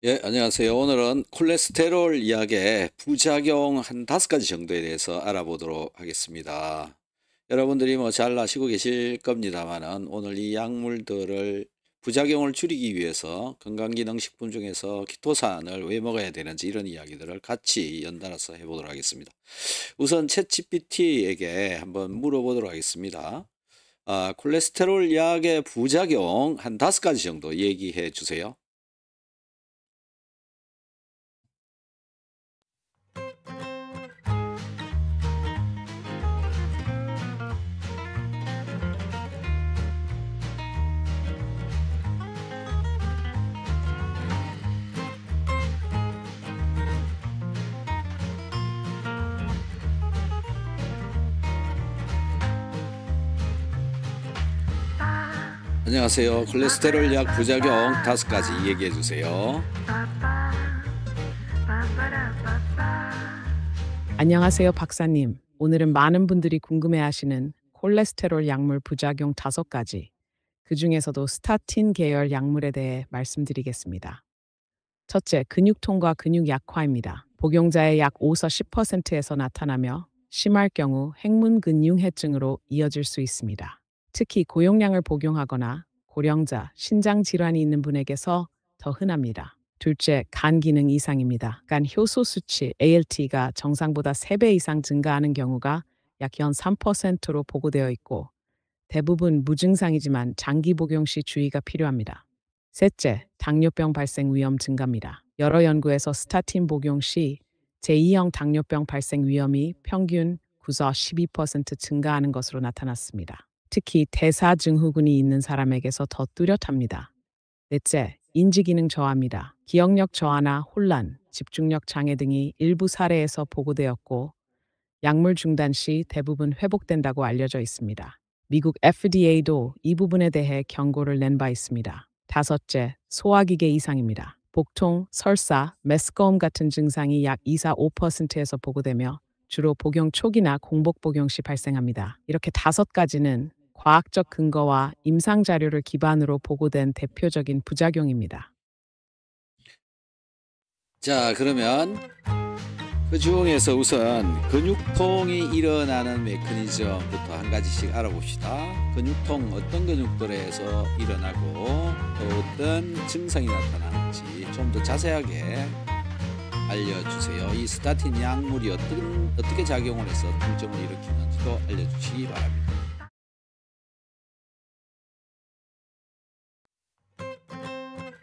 예, 안녕하세요. 오늘은 콜레스테롤 약의 부작용 한 5가지 정도에 대해서 알아보도록 하겠습니다. 여러분들이 뭐 잘 아시고 계실 겁니다만은 오늘 이 약물들을 부작용을 줄이기 위해서 건강기능식품 중에서 키토산을 왜 먹어야 되는지 이런 이야기들을 같이 연달아서 해보도록 하겠습니다. 우선 챗GPT에게 한번 물어보도록 하겠습니다. 콜레스테롤 약의 부작용 한 5가지 정도 얘기해 주세요. 안녕하세요. 콜레스테롤 약 부작용 5가지 얘기해 주세요. 안녕하세요, 박사님. 오늘은 많은 분들이 궁금해하시는 콜레스테롤 약물 부작용 5가지, 그 중에서도 스타틴 계열 약물에 대해 말씀드리겠습니다. 첫째, 근육통과 근육 약화입니다. 복용자의 약 5에서 10%에서 나타나며 심할 경우 핵문근융해증으로 이어질 수 있습니다. 특히 고용량을 복용하거나 고령자, 신장 질환이 있는 분에게서 더 흔합니다. 둘째, 간 기능 이상입니다. 간 효소 수치 ALT가 정상보다 3배 이상 증가하는 경우가 약 연 3%로 보고되어 있고 대부분 무증상이지만 장기 복용 시 주의가 필요합니다. 셋째, 당뇨병 발생 위험 증가입니다. 여러 연구에서 스타틴 복용 시 제2형 당뇨병 발생 위험이 평균 9에서 12% 증가하는 것으로 나타났습니다. 특히 대사증후군이 있는 사람에게서 더 뚜렷합니다. 넷째, 인지기능 저하입니다. 기억력 저하나 혼란, 집중력 장애 등이 일부 사례에서 보고되었고 약물 중단 시 대부분 회복된다고 알려져 있습니다. 미국 FDA도 이 부분에 대해 경고를 낸 바 있습니다. 다섯째, 소화기계 이상입니다. 복통, 설사, 메스꺼움 같은 증상이 약 2, 5%에서 보고되며 주로 복용 초기나 공복 복용 시 발생합니다. 이렇게 5가지는 과학적 근거와 임상 자료를 기반으로 보고된 대표적인 부작용입니다. 자, 그러면 그중에서 우선 근육통이 일어나는 메커니즘부터 한 가지씩 알아봅시다. 근육통 어떤 근육들에서 일어나고 또 어떤 증상이 나타나는지 좀 더 자세하게 알려주세요. 이 스타틴 약물이 어떻게 작용을 해서 통증을 일으키는지도 알려주시기 바랍니다.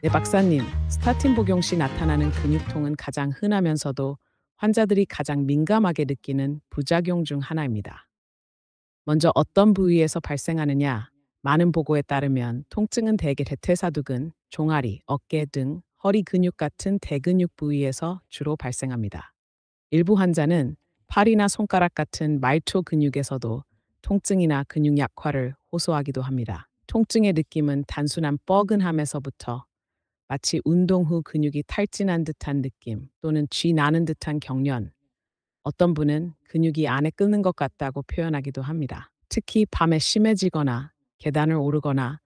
네, 박사님. 스타틴 복용 시 나타나는 근육통은 가장 흔하면서도 환자들이 가장 민감하게 느끼는 부작용 중 하나입니다. 먼저 어떤 부위에서 발생하느냐? 많은 보고에 따르면 통증은 대개 대퇴사두근, 종아리, 어깨 등 허리 근육 같은 대근육 부위에서 주로 발생합니다. 일부 환자는 팔이나 손가락 같은 말초 근육에서도 통증이나 근육 약화를 호소하기도 합니다. 통증의 느낌은 단순한 뻐근함에서부터 마치 운동 후 근육이 탈진한 듯한 느낌 또는 쥐 나는 듯한 경련, 어떤 분은 근육이 안에 끓는 것 같다고 표현하기도 합니다. 특히 밤에 심해지거나 계단을 오르거나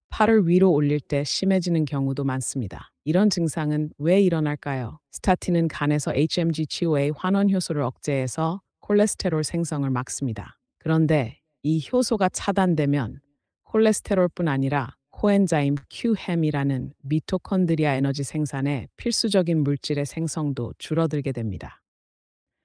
팔을 위로 올릴 때 심해지는 경우도 많습니다. 이런 증상은 왜 일어날까요? 스타틴은 간에서 HMG-CoA 환원 효소를 억제해서 콜레스테롤 생성을 막습니다. 그런데 이 효소가 차단되면 콜레스테롤뿐 아니라 코엔자임 Q햄이라는 미토콘드리아 에너지 생산에 필수적인 물질의 생성도 줄어들게 됩니다.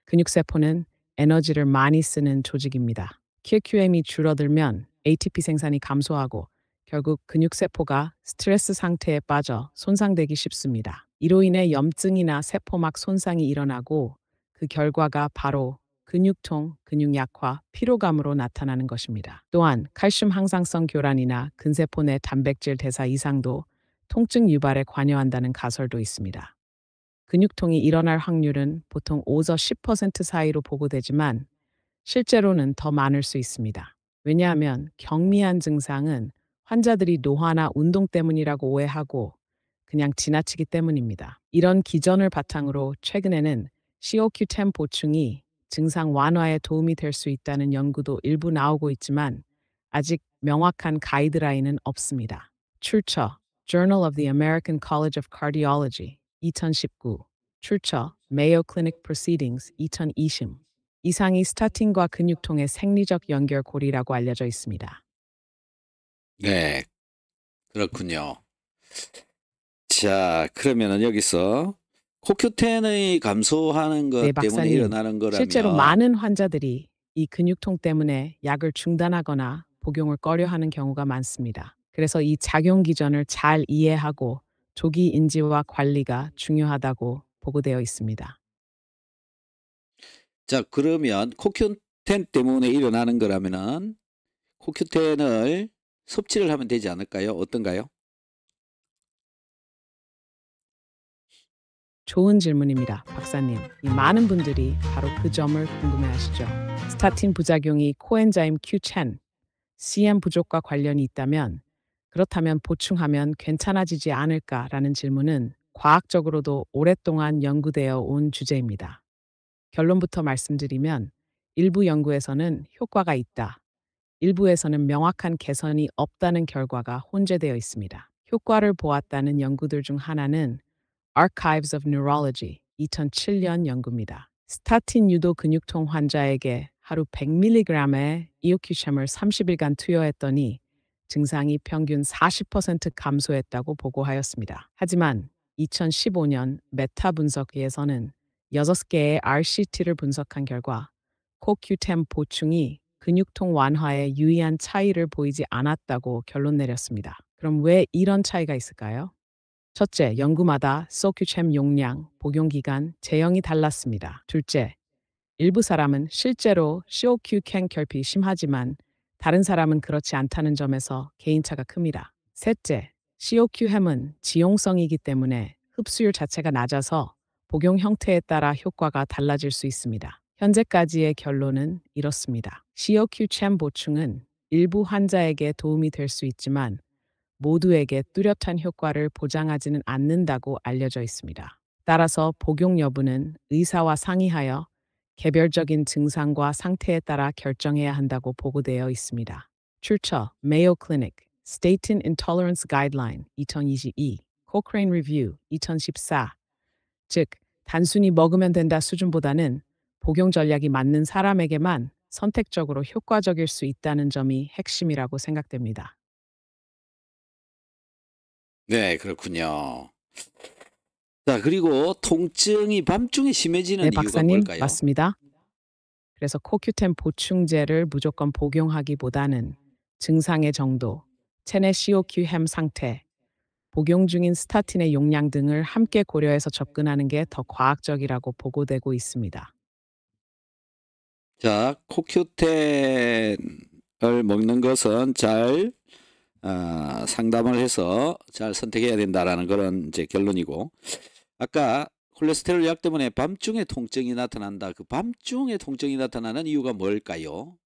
근육세포는 에너지를 많이 쓰는 조직입니다. QQM이 줄어들면 ATP 생산이 감소하고 결국 근육세포가 스트레스 상태에 빠져 손상되기 쉽습니다. 이로 인해 염증이나 세포막 손상이 일어나고 그 결과가 바로 근육통, 근육약화, 피로감으로 나타나는 것입니다. 또한 칼슘 항상성 교란이나 근세포 내 단백질 대사 이상도 통증 유발에 관여한다는 가설도 있습니다. 근육통이 일어날 확률은 보통 5에서 10% 사이로 보고되지만 실제로는 더 많을 수 있습니다. 왜냐하면 경미한 증상은 환자들이 노화나 운동 때문이라고 오해하고 그냥 지나치기 때문입니다. 이런 기전을 바탕으로 최근에는 COQ10 보충이 증상 완화에 도움이 될 수 있다는 연구도 일부 나오고 있지만 아직 명확한 가이드라인은 없습니다. 출처 Journal of the American College of Cardiology 2019 출처 Mayo Clinic Proceedings 2020 이상이 스타틴과 근육통의 생리적 연결고리라고 알려져 있습니다. 네, 그렇군요. 자, 그러면은 여기서 코큐텐의 감소하는 네, 것 때문에 박사님. 일어나는 실제로 거라면 많은 환자들이 이 근육통 때문에 약을 중단하거나 복용을 꺼려하는 경우가 많습니다. 그래서 이 작용 기전을 잘 이해하고 조기 인지와 관리가 중요하다고 보고되어 있습니다. 자, 그러면 코큐텐 때문에 일어나는 거라면은 코큐텐을 섭취를 하면 되지 않을까요? 어떤가요? 좋은 질문입니다, 박사님. 이 많은 분들이 바로 그 점을 궁금해하시죠. 스타틴 부작용이 코엔자임 Q10, CM 부족과 관련이 있다면 그렇다면 보충하면 괜찮아지지 않을까라는 질문은 과학적으로도 오랫동안 연구되어 온 주제입니다. 결론부터 말씀드리면 일부 연구에서는 효과가 있다. 일부에서는 명확한 개선이 없다는 결과가 혼재되어 있습니다. 효과를 보았다는 연구들 중 하나는 Archives of Neurology 2007년 연구입니다. 스타틴 유도 근육통 환자에게 하루 100mg의 이오큐샴을 30일간 투여했더니 증상이 평균 40% 감소했다고 보고하였습니다. 하지만 2015년 메타 분석에서는 6개의 RCT를 분석한 결과 코큐템 보충이 근육통 완화에 유의한 차이를 보이지 않았다고 결론 내렸습니다. 그럼 왜 이런 차이가 있을까요? 첫째, 연구마다 소큐챔 용량, 복용 기간, 제형이 달랐습니다. 둘째, 일부 사람은 실제로 COQ10 결핍이 심하지만 다른 사람은 그렇지 않다는 점에서 개인차가 큽니다. 셋째, COQ10은 지용성이기 때문에 흡수율 자체가 낮아서 복용 형태에 따라 효과가 달라질 수 있습니다. 현재까지의 결론은 이렇습니다. COQ10 보충은 일부 환자에게 도움이 될 수 있지만 모두에게 뚜렷한 효과를 보장하지는 않는다고 알려져 있습니다. 따라서 복용 여부는 의사와 상의하여 개별적인 증상과 상태에 따라 결정해야 한다고 보고되어 있습니다. 출처 Mayo Clinic Statin Intolerance Guideline 2022 Cochrane Review 2014 즉 단순히 먹으면 된다 수준보다는 복용 전략이 맞는 사람에게만 선택적으로 효과적일 수 있다는 점이 핵심이라고 생각됩니다. 네, 그렇군요. 자, 그리고 통증이 밤중에 네, 심해지는 이유가 박사님, 뭘까요? 맞습니다. 그래서 코큐텐 보충제를 무조건 복용하기보다는 증상의 정도, 체내 COQ-햄 상태, 복용 중인 스타틴의 용량 등을 함께 고려해서 접근하는 게 더 과학적이라고 보고되고 있습니다. 자, 코큐텐을 먹는 것은 잘 상담을 해서 잘 선택해야 된다라는 그런 이제 결론이고, 아까 콜레스테롤 약 때문에 밤중에 통증이 나타난다. 그 밤중에 통증이 나타나는 이유가 뭘까요?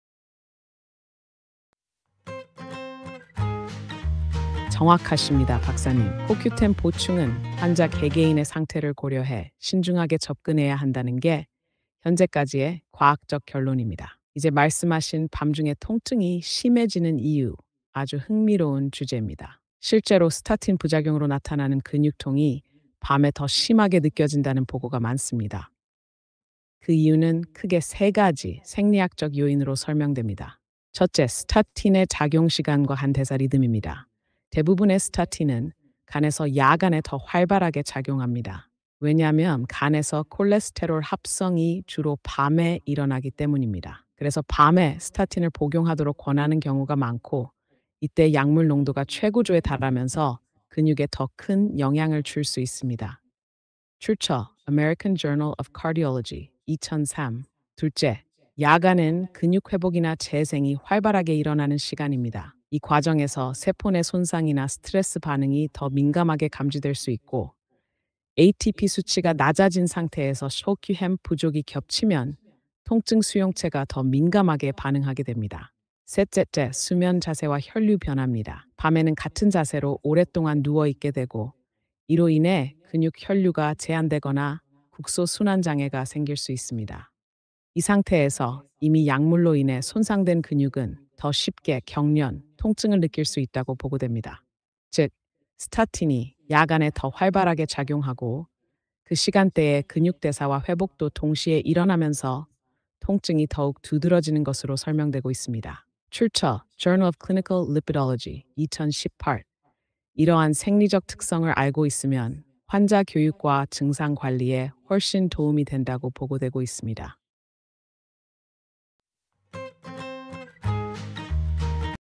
정확하십니다, 박사님. 코큐텐 보충은 환자 개개인의 상태를 고려해 신중하게 접근해야 한다는 게 현재까지의 과학적 결론입니다. 이제 말씀하신 밤중에 통증이 심해지는 이유, 아주 흥미로운 주제입니다. 실제로 스타틴 부작용으로 나타나는 근육통이 밤에 더 심하게 느껴진다는 보고가 많습니다. 그 이유는 크게 세 가지 생리학적 요인으로 설명됩니다. 첫째, 스타틴의 작용 시간과 한대사 리듬입니다. 대부분의 스타틴은 간에서 야간에 더 활발하게 작용합니다. 왜냐하면 간에서 콜레스테롤 합성이 주로 밤에 일어나기 때문입니다. 그래서 밤에 스타틴을 복용하도록 권하는 경우가 많고, 이때 약물 농도가 최고조에 달하면서 근육에 더 큰 영향을 줄 수 있습니다. 출처 American Journal of Cardiology 2003 둘째, 야간은 근육 회복이나 재생이 활발하게 일어나는 시간입니다. 이 과정에서 세포 내 손상이나 스트레스 반응이 더 민감하게 감지될 수 있고 ATP 수치가 낮아진 상태에서 쇼큐햄 부족이 겹치면 통증 수용체가 더 민감하게 반응하게 됩니다. 셋째, 수면 자세와 혈류 변화입니다. 밤에는 같은 자세로 오랫동안 누워 있게 되고 이로 인해 근육 혈류가 제한되거나 국소 순환 장애가 생길 수 있습니다. 이 상태에서 이미 약물로 인해 손상된 근육은 더 쉽게 경련, 통증을 느낄 수 있다고 보고됩니다. 즉, 스타틴이 야간에 더 활발하게 작용하고 그 시간대에 근육 대사와 회복도 동시에 일어나면서 통증이 더욱 두드러지는 것으로 설명되고 있습니다. 출처 Journal of Clinical Lipidology 2018. 이러한 생리적 특성을 알고 있으면 환자 교육과 증상 관리에 훨씬 도움이 된다고 보고되고 있습니다.